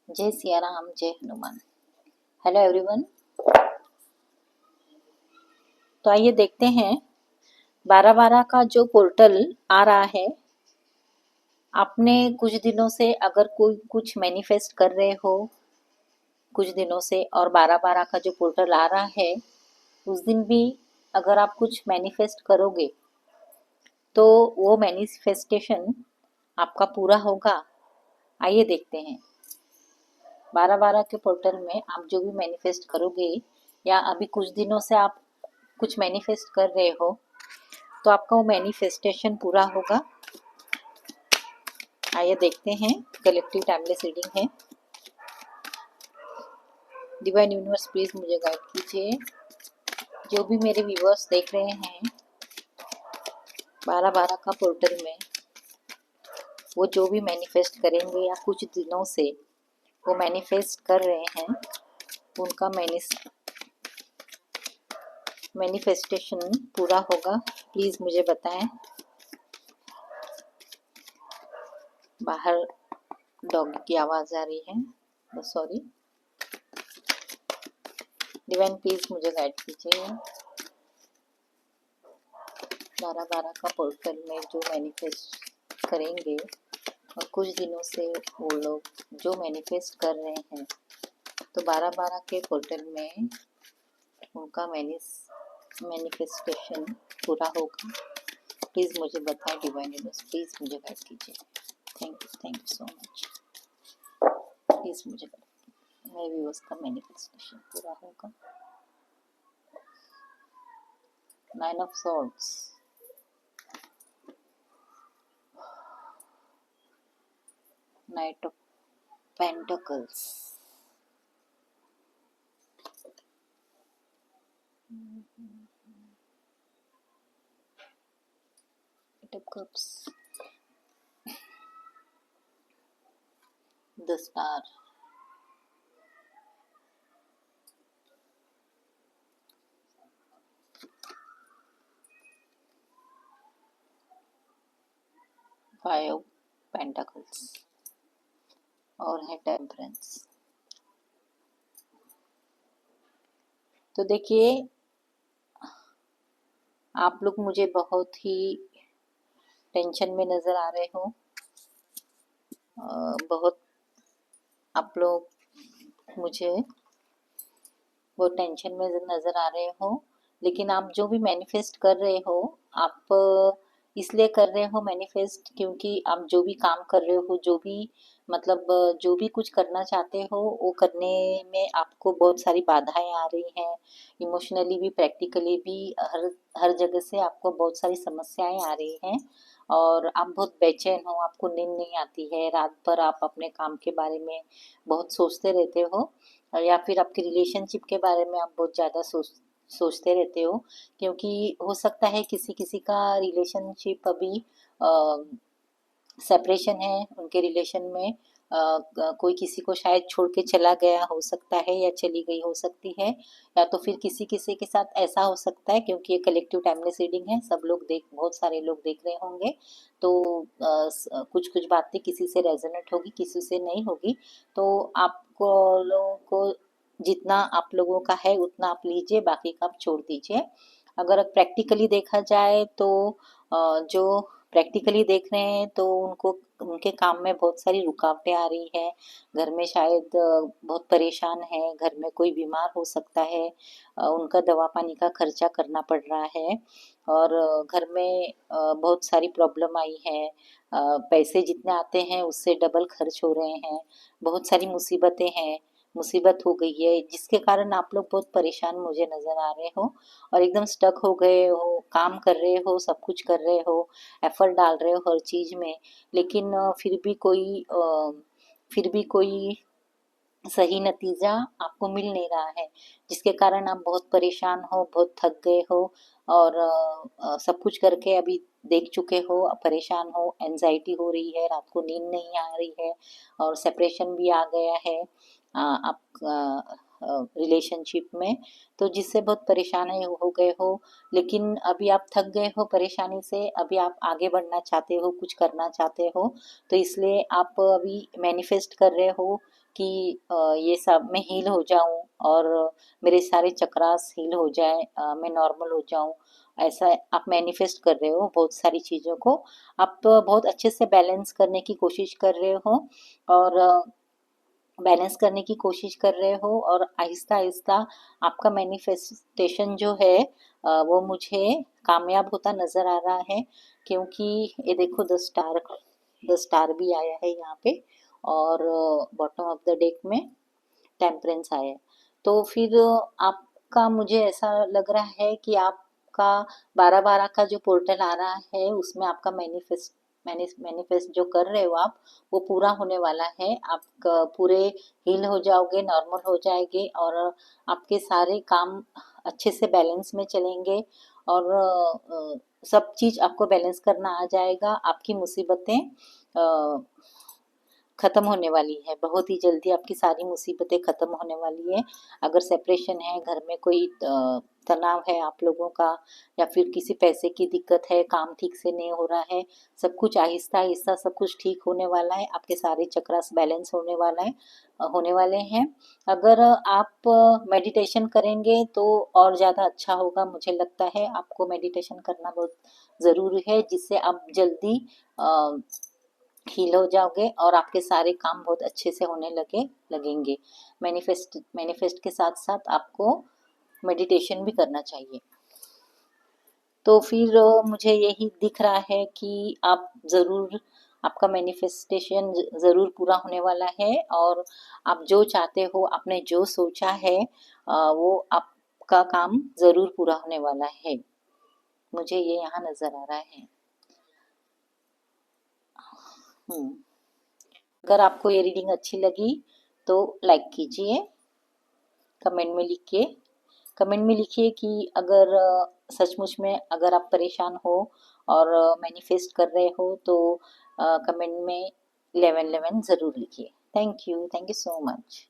जय सिया राम, जय Hanuman. Hello everyone. तो आइए देखते हैं 12/12 का जो पोर्टल आ रहा है। आपने कुछ दिनों से अगर कोई कुछ मैनिफेस्ट कर रहे हो कुछ दिनों से, और 12/12 का जो पोर्टल आ रहा है उस दिन भी अगर आप कुछ मैनिफेस्ट करोगे तो वो मैनिफेस्टेशन आपका पूरा होगा। आइए देखते हैं 12/12 के पोर्टल में आप जो भी मैनिफेस्ट करोगे या अभी कुछ दिनों से आप कुछ मैनिफेस्ट कर रहे हो तो आपका वो मैनिफेस्टेशन पूरा होगा। आइए देखते हैं। कलेक्टिव टाइमलेस रीडिंग है। डिवाइन यूनिवर्स प्लीज मुझे गाइड कीजिए। जो भी मेरे व्यूअर्स देख रहे हैं 12/12 का पोर्टल में, वो जो भी मैनिफेस्ट करेंगे या कुछ दिनों से वो मैनिफेस्ट कर रहे हैं उनका मैनिफेस्टेशन पूरा होगा। प्लीज मुझे बताएं। बाहर डॉग की आवाज आ रही है, सॉरी। डिवाइन प्लीज मुझे गाइड कीजिए। 12/12 का पोर्टल में जो मैनिफेस्ट करेंगे और कुछ दिनों से वो लोग जो मैनिफेस्ट कर रहे हैं तो 12/12 के पोर्टल में उनका मैनिफेस्टेशन पूरा होगा। प्लीज़ मुझे बताएं डिवाइन यूनिवर्स, प्लीज़ मुझे गाइड कीजिए। Thank you so much. Please मुझे मेरे व्यूअर्स का मैनिफेस्टेशन पूरा होगा। 9 of swords, night of pentacles, Eight of Cups, the Star, Five of Pentacles और है टेम्परेंस। तो देखिए, आप लोग मुझे बहुत ही टेंशन में नज़र आ रहे हो। बहुत आप लोग मुझे वो टेंशन में नज़र आ रहे हो, लेकिन आप जो भी मैनिफेस्ट कर रहे हो आप इसलिए कर रहे हो मैनिफेस्ट क्योंकि आप जो भी काम कर रहे हो, जो भी मतलब जो भी कुछ करना चाहते हो वो करने में आपको बहुत सारी बाधाएं आ रही हैं। इमोशनली भी, प्रैक्टिकली भी, हर हर जगह से आपको बहुत सारी समस्याएं आ रही हैं और आप बहुत बेचैन हो, आपको नींद नहीं आती है। रात भर आप अपने काम के बारे में बहुत सोचते रहते हो या फिर आपके रिलेशनशिप के बारे में आप बहुत ज़्यादा सोचते रहते हो, क्योंकि हो सकता है किसी किसी का रिलेशनशिप अभी सेपरेशन है। उनके रिलेशन में कोई किसी को शायद छोड़ के चला गया हो सकता है या चली गई हो सकती है, या तो फिर किसी किसी के साथ ऐसा हो सकता है, क्योंकि ये कलेक्टिव टाइमलेस रीडिंग है, सब लोग बहुत सारे लोग देख रहे होंगे। तो कुछ कुछ बातें किसी से रेजोनेट होगी, किसी से नहीं होगी। तो आपको लोगों को जितना आप लोगों का है उतना आप लीजिए, बाकी का आप छोड़ दीजिए। अगर प्रैक्टिकली देखा जाए तो जो प्रैक्टिकली देख रहे हैं तो उनको उनके काम में बहुत सारी रुकावटें आ रही है। घर में शायद बहुत परेशान है, घर में कोई बीमार हो सकता है, उनका दवा पानी का खर्चा करना पड़ रहा है और घर में बहुत सारी प्रॉब्लम आई है। पैसे जितने आते हैं उससे डबल खर्च हो रहे हैं, बहुत सारी मुसीबतें हैं, मुसीबत हो गई है जिसके कारण आप लोग बहुत परेशान मुझे नज़र आ रहे हो और एकदम स्टक हो गए हो। काम कर रहे हो, सब कुछ कर रहे हो, एफर्ट डाल रहे हो हर चीज़ में, लेकिन फिर भी कोई सही नतीजा आपको मिल नहीं रहा है, जिसके कारण आप बहुत परेशान हो, बहुत थक गए हो और सब कुछ करके अभी देख चुके हो, परेशान हो, एंजाइटी हो रही है, रात को नींद नहीं आ रही है और सेपरेशन भी आ गया है आप रिलेशनशिप में, तो जिससे बहुत परेशानी हो गए हो, लेकिन अभी आप थक गए हो परेशानी से, अभी आप आगे बढ़ना चाहते हो, कुछ करना चाहते हो, तो इसलिए आप अभी मैनिफेस्ट कर रहे हो कि ये सब मैं हील हो जाऊं और मेरे सारे चक्रास हील हो जाए, मैं नॉर्मल हो जाऊं, ऐसा आप मैनिफेस्ट कर रहे हो बहुत सारी चीज़ों को। आप बहुत अच्छे से बैलेंस करने की कोशिश कर रहे हो और बैलेंस करने की कोशिश कर रहे हो और आहिस्ता आहिस्ता आपका मैनिफेस्टेशन जो है वो मुझे कामयाब होता नज़र आ रहा है, क्योंकि ये देखो द स्टार भी आया है यहाँ पे और बॉटम ऑफ द डेक में टेम्परेंस आया है। तो फिर आपका मुझे ऐसा लग रहा है कि आपका 12-12 का जो पोर्टल आ रहा है उसमें आपका मैनिफेस्ट जो कर रहे हो आप, वो पूरा होने वाला है। आप पूरे हील हो जाओगे, नॉर्मल हो जाएंगे और आपके सारे काम अच्छे से बैलेंस में चलेंगे और सब चीज़ आपको बैलेंस करना आ जाएगा। आपकी मुसीबतें ख़त्म होने वाली है, बहुत ही जल्दी आपकी सारी मुसीबतें ख़त्म होने वाली है। अगर सेपरेशन है, घर में कोई तनाव है आप लोगों का, या फिर किसी पैसे की दिक्कत है, काम ठीक से नहीं हो रहा है, सब कुछ आहिस्ता आहिस्ता सब कुछ ठीक होने वाला है। आपके सारे चक्रास बैलेंस होने वाला है, होने वाले हैं। अगर आप मेडिटेशन करेंगे तो और ज़्यादा अच्छा होगा। मुझे लगता है आपको मेडिटेशन करना बहुत ज़रूरी है, जिससे आप जल्दी हील हो जाओगे और आपके सारे काम बहुत अच्छे से होने लगेंगे। मैनिफेस्ट के साथ साथ आपको मेडिटेशन भी करना चाहिए। तो फिर मुझे यही दिख रहा है कि आप ज़रूर, आपका मैनिफेस्टेशन ज़रूर पूरा होने वाला है और आप जो चाहते हो, आपने जो सोचा है वो आपका काम ज़रूर पूरा होने वाला है। मुझे ये यहाँ नज़र आ रहा है। हम्म। अगर आपको ये रीडिंग अच्छी लगी तो लाइक कीजिए, कमेंट में लिखिए, कमेंट में लिखिए कि अगर सचमुच में अगर आप परेशान हो और मैनिफेस्ट कर रहे हो तो कमेंट में 1111 ज़रूर लिखिए। Thank you so much.